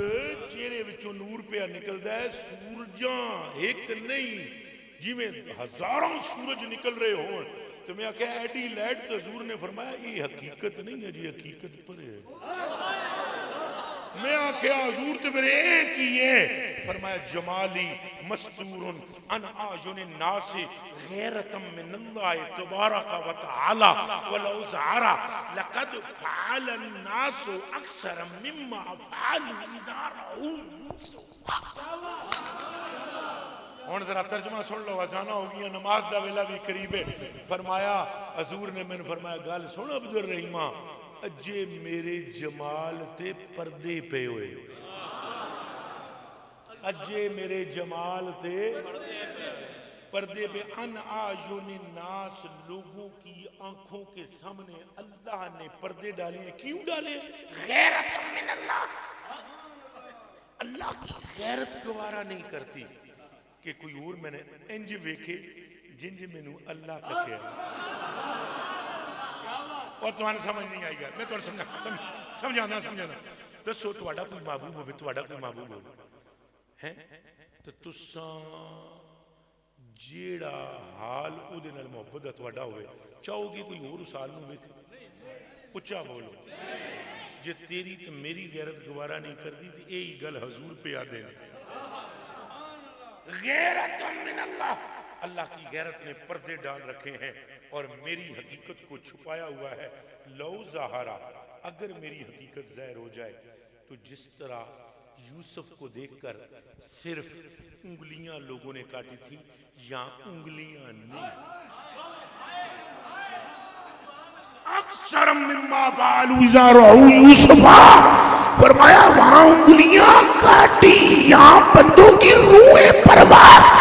چہرے وچوں نور پہ نکلدا ہے سورجاں ایک نہیں جی میں ہزاراں سورج نکل رہے ہون تو میں آکھیا ایڈی لائٹ تو حضور نے فرمایا یہ حقیقت نہیں ہے جی حقیقت پر ہے میں آکھیا حضور تو میرے ایک ہی ہے فرمایا جمالی مستور ان آجن الناس غیرتا من اللہ تبارک و تعالی ولو زعرا لقد فعل الناس اکثر مما فعلوا اذا رأوا یوسف ہن ذرا ترجمہ سن لو اذاناں ہو گئی نماز دا ویلا بھی قریب ہے فرمایا حضور نے میں نے فرمایا گل سن عبد الرحیمہ اجے میرے جمال تے پردے پہ ہوئے اجے میرے جمال تے پردے پہ ان آجن الناس لوگوں کی آنکھوں کے سامنے اللہ نے پردے ڈالے ہیں کیوں ڈالے غیرت من اللہ اللہ کی غیرت گوارا نہیں کرتی کہ کوئی اور میں نے انج ویکھے جنج میں نو اللہ تک ہے اور تمہیں سمجھ نہیں آئی گا میں تمہیں سمجھانا دسو تہاڈا کوئی محبوب ہوے تہاڈا کوئی محبوب ہوے تو تساں جیڑا حال او دے نال محبت دا تہاڈا ہوے چاہو گے کوئی اور سال نو ویکھے اچا بولو جے تیری تے میری غیرت گوارا نہیں کردی تے یہی گل حضور پہ آ دے غیرت من اللہ اللہ کی غیرت نے پردے ڈال رکھے ہیں اور میری حقیقت کو چھپایا ہوا ہے لو ظاہرہ اگر میری حقیقت ظاہر ہو جائے تو جس طرح یوسف کو دیکھ کر صرف انگلیاں لوگوں نے کاٹی تھی یا انگلیاں نہیں اکثر مما فعلوا اذا رأوا یوسف فرمایا وہاں انگلیاں کاٹی یہاں بندوں کی روحیں پرواز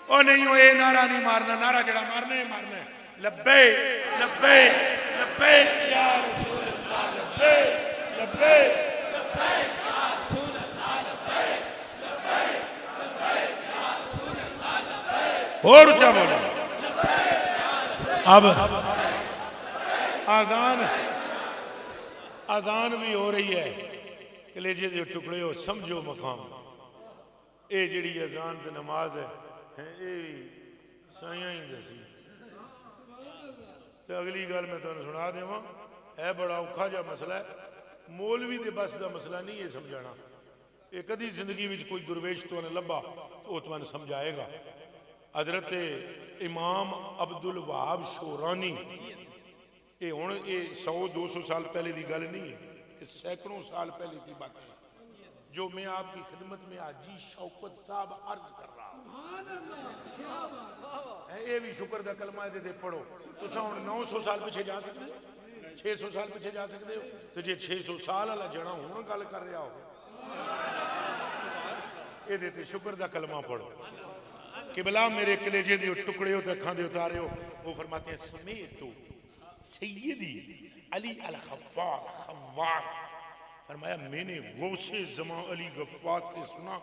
او نہیں ہو اے نعرہ نہیں مارنا نعرہ جڑا مارنا ہے مارنا ہے لبیک لبیک لبیک یا رسول اللہ لبیک لبیک لبیک یا رسول اللہ لبیک لبیک لبیک یا رسول اللہ لبیک اور اونچا بولو اب آزان بھی ہو رہی ہے کلیجے دے ٹکڑے ہو سمجھو مقام اے جڑی آزان تے نماز ہے اے سائیاں ہی دسی تے اگلی گل میں تانوں سنا دیواں ہے بڑا اوکھا جا مسئلہ ہے مولوی دے بس دا مسئلہ نہیں یہ سمجھانا یہ کدی زندگی وچ کوئی درویش تو نے لبا تو وہ تمہیں سمجھائے گا حضرت امام عبد الوہاب شورانی یہ ہوں یہ 100-200 سال پہلے دی گل نہیں ہے کہ سینکڑوں سال پہلے کی بات ہے جو میں آپ کی خدمت میں حاجی شوکت صاحب عرض کر رہا ہوں یہ بھی شکر دا کلمہ دے دے پڑھو تو ہوں 900 سال پیچھے جا سکتے ہو 600 سال پیچھے جا سکتے ہو تو جی 600 سال والا جنا ہوں گل کر رہا ہو یہ دیتے شکر دا کلمہ پڑھو کہ بلا میرے کلیجے دے ٹکڑے ہو تکھاں دے اتارے ہو وہ فرماتے ہیں سمیتو سیدی علی الخفاف خواص فرمایا میں نے غوث زمان علی غفاص سے سنا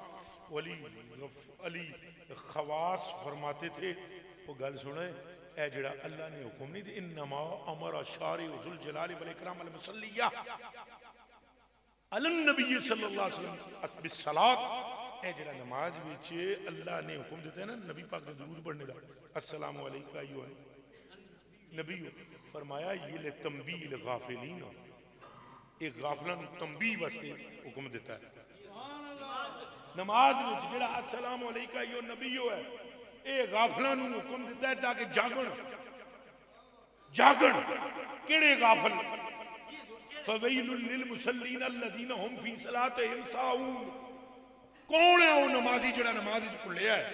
علی خواص فرماتے تھے وہ گل سنے اے جڑا اللہ نے حکم نہیں دی انما امر شارع ذو الجلال والاکرام المصلیہ علی النبی صلی اللہ علیہ وسلم بالصلاۃ اے جڑا نماز وچ اللہ نے حکم دیتا ہے نا نبی پاک دے درود پڑھنے دا السلام علیکم ایھا نبی فرمایا یہ لے تنبیہ الغافلین ایک غافلان تنبیہ واسطے حکم دیتا ہے نماز وچ جڑا السلام علیکم ایھا نبی ہے اے غافلاں نوں حکم دیتا ہے تاکہ جاگن جاگن کیڑے غافل فویل للمصلین الذین هم فی صلاتهم ساہون کون ہے وہ نمازی جڑا نماز وچ بھلیا ہے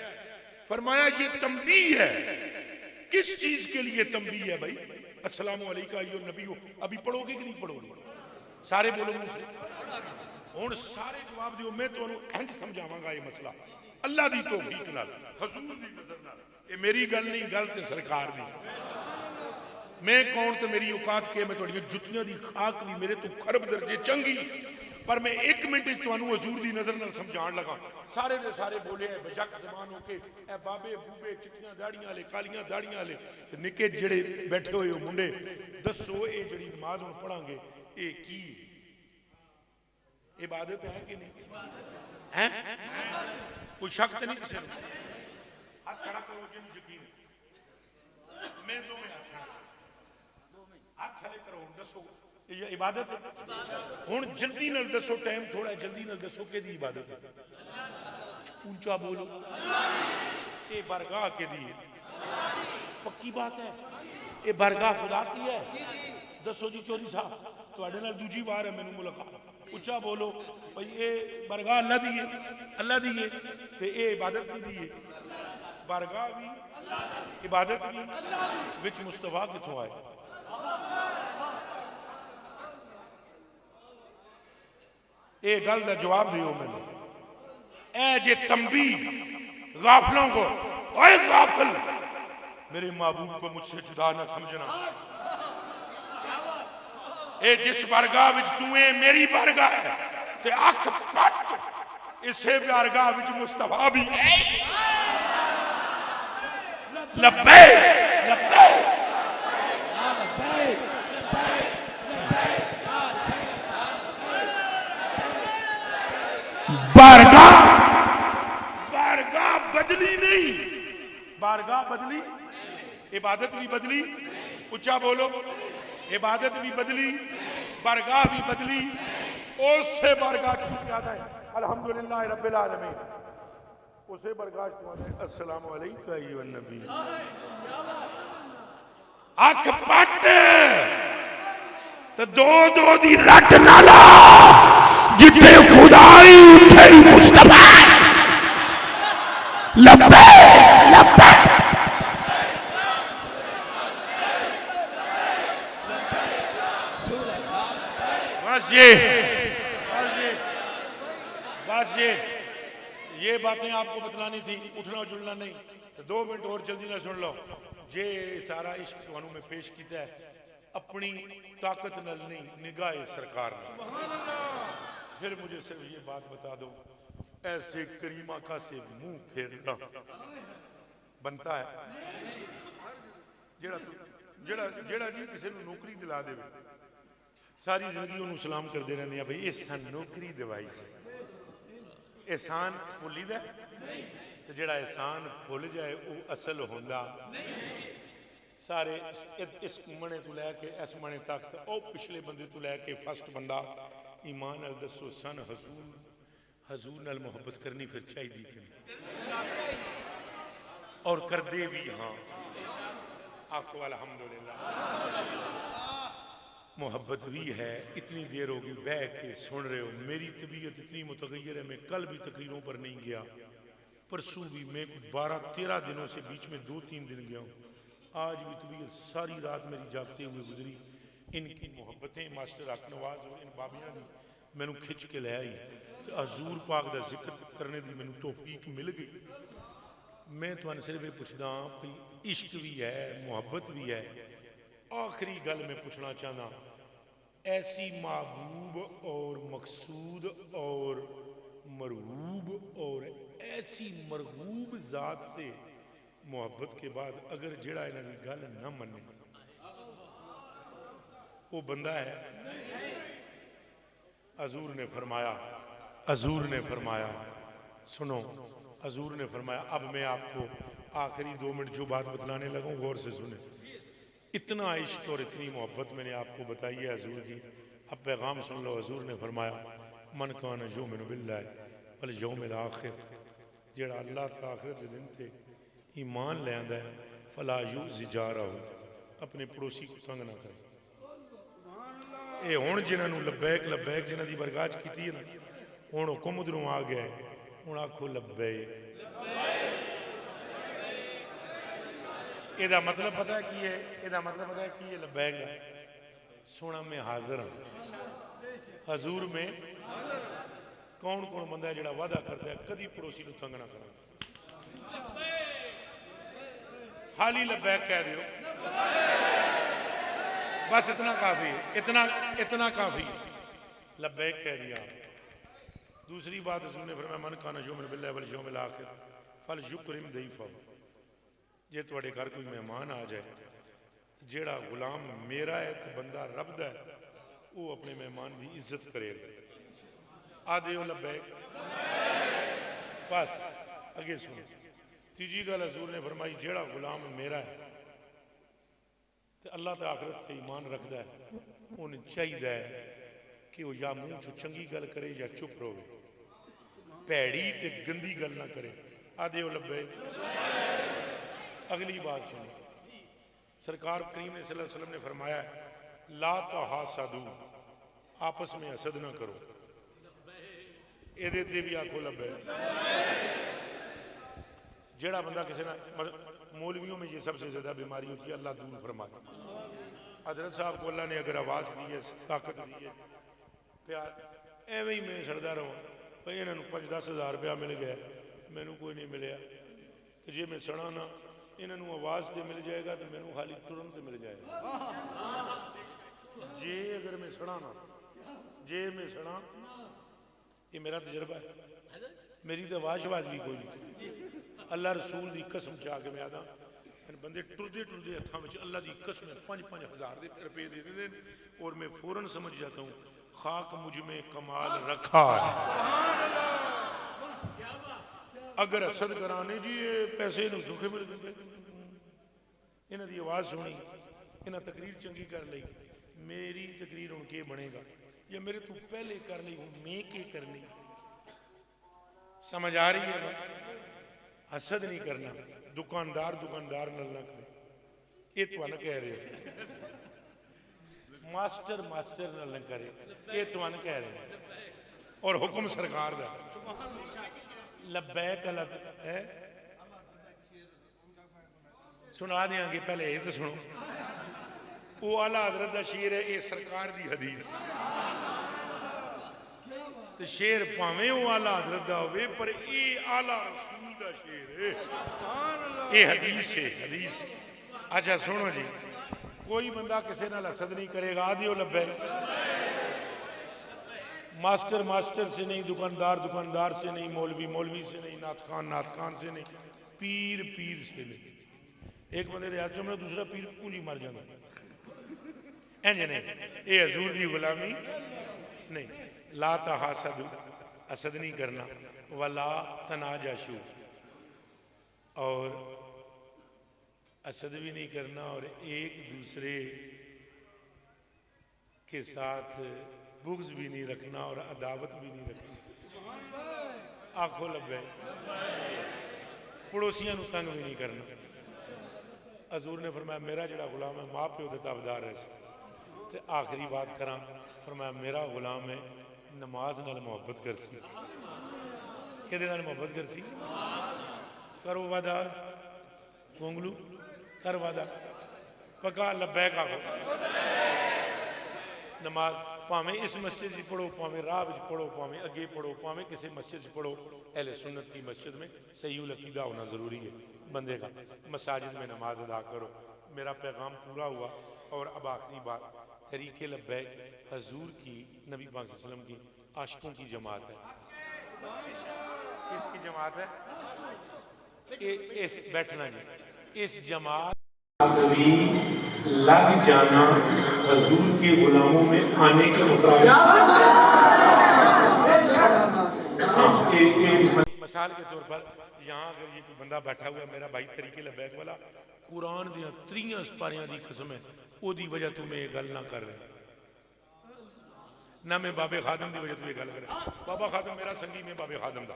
فرمایا یہ تنبیہ ہے کس چیز کے لیے تنبیہ ہے بھائی السلام علیکم ایھا النبی ابھی پڑھو گے کہ نہیں پڑھو گے سارے بولو منہ سے ہن سارے جواب دیو میں تانوں اینج سمجھاواں گا یہ مسئلہ اللہ دی توفیق نال حضور دی نظر نال یہ میری گل نہیں گل تے سرکار دی میں کون تے میری اوقات کے میں تہاڈیاں جتیاں دی خاک بھی میرے تو خرب درجے چنگی پر میں ایک منٹ تانوں حضور دی نظر نال سمجھان لگا سارے دے سارے بولے ہیں بجک زبان ہو کے اے بابے بوبے چٹیاں داڑیاں والے کالیاں داڑیاں والے تے نکے جڑے بیٹھے ہوئے ہو منڈے دسو اے جڑی نماز ہن پڑھاں گے اے کی عبادت ہے کہ نہیں ہیں کوئی شک تے نہیں کسی نے ہاتھ کھڑا کرو جن یقین میں دو میں ہاتھ کھڑے کرو دسو یہ عبادت ہے ہن جلدی نال دسو ٹائم تھوڑا ہے جلدی نال دسو کہ دی عبادت ہے اونچا بولو اے بارگاہ کے دی پکی بات ہے اے بارگاہ خدا کی ہے دسو جی چودھری صاحب تواڈے نال دوجی بار ہے مینوں ملاقات اونچا بولو بھئی اے بارگاہ اللہ دی ہے اللہ دی ہے تے اے عبادت بھی دی ہے بارگاہ بھی عبادت بھی وچ مصطفیٰ کتھوں آئے اے گل دا جواب دیو میں اے جے تنبیہ غافلوں کو اے غافل میرے محبوب کو مجھ سے جدا نہ سمجھنا اے جس بارگاہ وچ تو اے میری بارگاہ ہے تے اکھ پٹ اسے بارگاہ وچ مصطفیٰ بھی ہے لبیک لبیک بارگاہ بارگاہ بدلی نہیں بارگاہ بدلی عبادت بھی بدلی اچھا بولو عبادت بھی بدلی بارگاہ بھی بدلی اس سے بارگاہ کی زیادہ ہے الحمدللہ رب العالمین اسے بارگاہ کی السلام علیکم ایھا النبی اکھ پٹ تو دو دی رٹ نالا جتے خدائی اٹھے مصطفیٰ لبیک لبیک بس یہ باتیں آپ کو بتلانی تھی اٹھنا جلنا نہیں تو 2 منٹ اور جلدی نہ سن لو جے سارا عشق تانوں میں پیش کیتا ہے اپنی طاقت نل نہیں نگاہ سرکار نے پھر مجھے صرف یہ بات بتا دو ایسے کریم آقا سے منہ پھیرنا بنتا ہے جڑا جی کسی نے نوکری دلا دے ساری زندگی انہوں سلام کر دے رہے ہیں بھئی احسان نوکری دوائی احسان بھولی دے تو جڑا احسان بھول جائے وہ اصل ہوندا سارے اس منے تو لے کے اس منے تک او پچھلے بندے تو لے کے فرسٹ بندہ ایمان الدسو سن حضور نال محبت کرنی پھر چاہی دی کہ اور کر دے بھی ہاں آخو الحمدللہ محبت بھی ہے اتنی دیر ہوگی بہ کے سن رہے ہو میری طبیعت اتنی متغیر ہے میں کل بھی تقریروں پر نہیں گیا پرسوں بھی میں 12-13 دنوں سے بیچ میں 2-3 دن گیا ہوں آج بھی طبیعت ساری رات میری جاگتے ہوئے گزری ان کی محبتیں ماسٹر حق نواز اور ان بابیاں بھی میں نے کھچ کے لے آئی حضور پاک دا ذکر کرنے دی میں نے توفیق مل گئی میں تو صرف پوچھدا ہوں عشق بھی ہے محبت بھی ہے آخری گل میں پوچھنا چاہنا ایسی محبوب اور مقصود اور مرغوب اور ایسی مرغوب ذات سے محبت کے بعد اگر جڑا انہاں دی گل نہ منے وہ بندہ ہے حضور نے فرمایا سنو حضور نے فرمایا اب میں آپ کو آخری 2 منٹ جو بات بتلانے لگا ہوں غور سے سنیں اتنا عشق اور اتنی محبت میں نے آپ کو بتائی ہے حضور کی اب پیغام سن لو حضور نے فرمایا من کان یؤمن باللہ والیوم الآخر جڑا اللہ تا آخرت دے دن تے ایمان لے آندا ہے فلا یؤذی جارہ، اپنے پڑوسی کو تنگ نہ کرے. اے ہن جنہاں نو لبیک لبیک جنہاں دی برگاہ کیتی ہے نا، ہن حکم ادھروں آ گیا ہے، ہن آکھو لبیک. یہ مطلب پتہ ہے کی ہے؟ یہ مطلب پتہ ہے کی ہے لبیک کا؟ سونا میں حاضر ہوں، حضور میں. کون کون بندہ ہے جڑا وعدہ کرتا ہے کدی پڑوسی نو تنگ نہ کرنا؟ حالی لبیک کہہ دیو، بس اتنا کافی ہے، اتنا کافی ہے. لبیک کہہ دیا. دوسری بات حضور نے فرمایا من کان یؤمن باللہ والیوم الآخر فلیکرم ضیفہ. جے تواڈے گھر کوئی مہمان آ جائے، جیڑا غلام میرا ہے تو بندہ رب دا ہے، وہ اپنے مہمان دی عزت کرے گا. آدھے ہو لبیک. بس اگے سنو. تیجی گل حضور نے فرمائی جیڑا غلام میرا ہے تو اللہ تعالی آخرت پہ ایمان رکھدا ہے، انہیں چاہیے کہ وہ یا منہ چو چنگی گل کرے یا چپ رہے، پیڑی تے گندی گل نہ کرے. آدھے ہو لبیک. اگلی بات سنو. سرکار کریم صلی اللہ علیہ وسلم نے فرمایا ہے لا تحاسدوا، آپس میں حسد نہ کرو. اے دیتے بھی آکھو لبیک. جیڑا بندہ کسی نہ، مولویوں میں یہ سب سے زیادہ بیماری ہوتی ہے، اللہ دور فرماتا. حضرت صاحب کو اللہ نے اگر آواز دی ہے، طاقت دی ہے، پیار ایویں ہی میں سڑدا رہا بھائی انہوں نے 5-10 ہزار روپیہ مل گیا، مینوں کوئی نہیں ملیا، تو جی میں سڑا نا انہوں نے آواز تے مل جائے گا تو مینوں خالی ٹرن تے مل جائے گا. جی اگر میں سڑا نا، جی میں سڑا، یہ میرا تجربہ ہے، میری تو آواز بھی کوئی نہیں. اللہ رسول دی قسم چاہ کے میں آدھا بندے ٹردے ٹردے ہتھاں وچ اللہ دی قسم 5-5 ہزار روپے دے دیں اور میں فوراً سمجھ جاتا ہوں خاک مجھ میں کمال رکھا ہے. اگر حسد کرانے جی پیسے نو سوکھے مل گئے، انہاں دی آواز سنی، انہاں تقریر چنگی کر لئی، میری تقریر ان کے بنے گا یا میرے تو پہلے کر لی ہوں میں کے کرنی؟ سمجھ آ رہی ہے؟ حسد نہیں کرنا. دکاندار نہ کرے، یہ تو نہ کہہ رہے. ماسٹر نہ کرے، یہ تو نہ کہہ رہے. اور حکم سرکار دا لبیک ہے. سنا دیاں گے، پہلے یہ تو سنو. وہ اعلیٰ حضرت دا شیر ہے، یہ سرکار دی حدیث. تو شیر پاویں وہ اعلیٰ حضرت دا ہوئے پر یہ اعلیٰ رسول دا شیر ہے، یہ حدیث ہے. حدیث. اچھا سنو جی، کوئی بندہ کسی نال حسد نہیں کرے گا. آدھے ہو لبیک. ماسٹر سے نہیں، دکاندار سے نہیں، مولوی سے نہیں، نعت خان سے نہیں، پیر سے نہیں. ایک بندے دے ہاتھ میں دوسرا پیر پونجی مر جانا. انج نہیں، یہ حضور دی غلامی نہیں. لا تحاسدوا، حسد نہیں کرنا. ولا تناجشوا، اور حسد بھی نہیں کرنا اور ایک دوسرے کے ساتھ بغض بھی نہیں رکھنا اور عداوت بھی نہیں رکھنا. آنکھوں لبیک. پڑوسیاں نو تنگ بھی نہیں کرنا. حضور نے فرمایا میرا جڑا غلام ہے ماں پیو دے تابعدار ہے. تے آخری بات کراں، فرمایا میرا غلام ہے نماز نال محبت کر سی. کہ نال محبت کر سی؟ کرو وعدہ کونگلو کر وعدہ پکا لبیک. آخو نماز پاویں اس مسجد جی پڑھو، پاویں راہ وچ پڑھو، پاویں اگے پڑھو، پاویں کسی مسجد پڑھو. اہل سنت کی مسجد میں صحیح العقیدہ ہونا ضروری ہے بندے کا. مساجد میں نماز ادا کرو. میرا پیغام پورا ہوا. اور اب آخری بات، طریق لبیک حضور کی، نبی پاک صلی اللہ علیہ وسلم کی عاشقوں کی جماعت ہے. کس کی جماعت ہے؟ اس بیٹھنا جی، اس جماعت بھی لگ جانا حضور کے غلاموں میں آنے کے مترادف. مثال کے طور پر یہاں اگر یہ کوئی بندہ بیٹھا ہوا ہے میرا بھائی طریق لبیک والا، قرآن دیاں 3 سپاریاں دی قسم ہے او دی وجہ تو میں یہ گل نہ کر رہا، نہ میں بابے خادم دی وجہ تو یہ گل کر رہا. بابا خادم میرا سنگی، میں بابے خادم دا.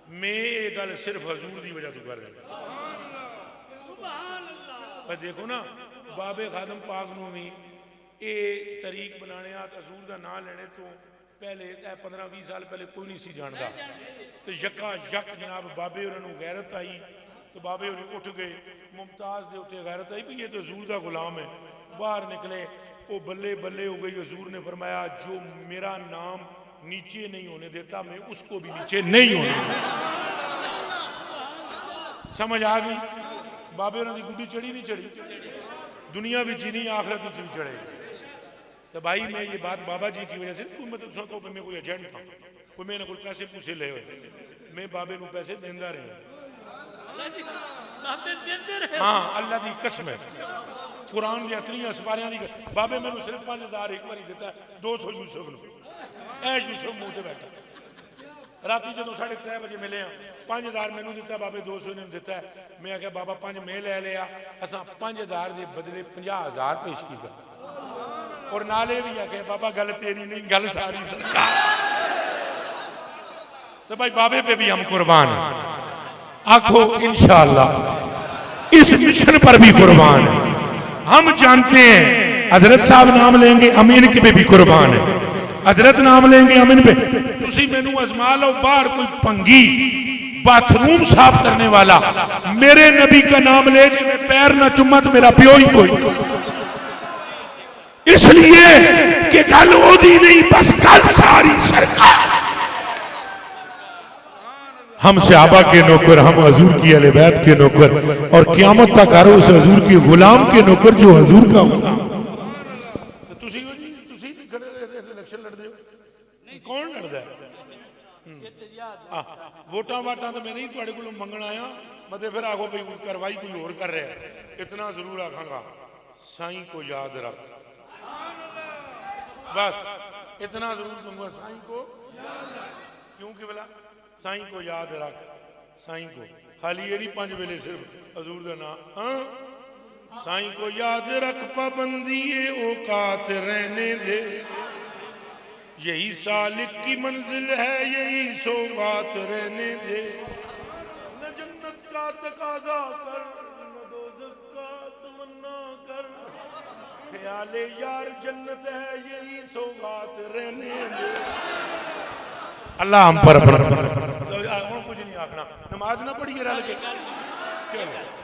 میں یہ گل صرف حضور دی وجہ تو کر رہا پر دیکھو نا بابے خادم پاک نو بھی یہ طریق بنانے حضور دا نام لینے تو پہلے 15-20 سال پہلے کوئی نہیں سی جانتا تو یکا یک جناب بابے انہوں غیرت آئی تو بابے انہیں اٹھ گئے ممتاز دے اٹھے غیرت آئی کہ یہ تو حضور دا غلام ہے باہر نکلے وہ بلے بلے ہو گئی حضور نے فرمایا جو میرا نام نیچے نہیں ہونے دیتا میں اس کو بھی نیچے نہیں ہونے دیتا سمجھ آ گئی بابے انہوں نے گڈی چڑھی نہیں چڑھی دنیا بھی چینی آخرت بھی چڑھے تو بھائی میں یہ بات بابا جی کی وجہ سے کوئی مطلب سوچتا ہوں میں کوئی ایجنٹ تھا کوئی میں نے کوئی پیسے پوسے لے ہوئے میں بابے نو پیسے دیندہ رہے ہاں اللہ دی قسم ہے قرآن دی اتنی اسباریاں دی بابے میں نو صرف 5000 ایک باری دیتا ہے 200 یوسف نو اے یوسف منہ تے بیٹھا راتی جدوں 3:30 بجے ملے ہیں 5000 میں نو دیتا ہے بابے 200 نے دیتا ہے میں آ کہ بابا 5 میں لے لیا اساں 5000 دے بدلے 50000 پیش کیتا اور نالے بھی آ کہ بابا گل تیری نہیں گل ساری سرکار تو بھائی بابے پہ بھی ہم قربان ہیں آنکھو انشاءاللہ اس مشن پر بھی قربان ہیں ہم جانتے ہیں حضرت صاحب نام لیں گے امین کے پہ بھی قربان ہیں حضرت نام لیں گے امین پہ تسی میں نو ازما لو باہر کوئی پنگی باتھ روم صاف کرنے والا میرے نبی کا نام لے جے میں پیر نہ چمت میرا پیو ہی کوئی اس لیے کہ گل ہو دی نہیں بس گل ساری سرکار ہم صحابہ کے نوکر ہم حضور کی اہل بیت کے نوکر اور قیامت تک ہر اس حضور کے غلام کے نوکر جو حضور کا ہوگا تسی الیکشن لڑ دے ہو کون لڑ دے ووٹاں واٹاں تو میں نہیں تواڈے کولوں منگن آیا مطلب پھر آگو بھئی کاروائی کوئی اور کر رہا ہے اتنا ضرور آکھاں گا سائیں کو یاد رکھ بس اتنا ضرور کہوں گا سائیں کو کیوں کہ بلا سائیں کو یاد رکھ سائیں کو خالی یہ نہیں 5 ویلے صرف حضور دا نام سائیں کو یاد رکھ پابندی اوقات رہنے دے یہی سالک کی منزل ہے یہی سوغات رہنے دے نہ جنت کا تقاضا کر نہ دوزخ کا تمنا کر خیال یار جنت ہے یہی سوغات رہنے دے اللہ ہم پر کچھ نہیں آکھنا نماز نہ پڑھیے رہ لگے چلو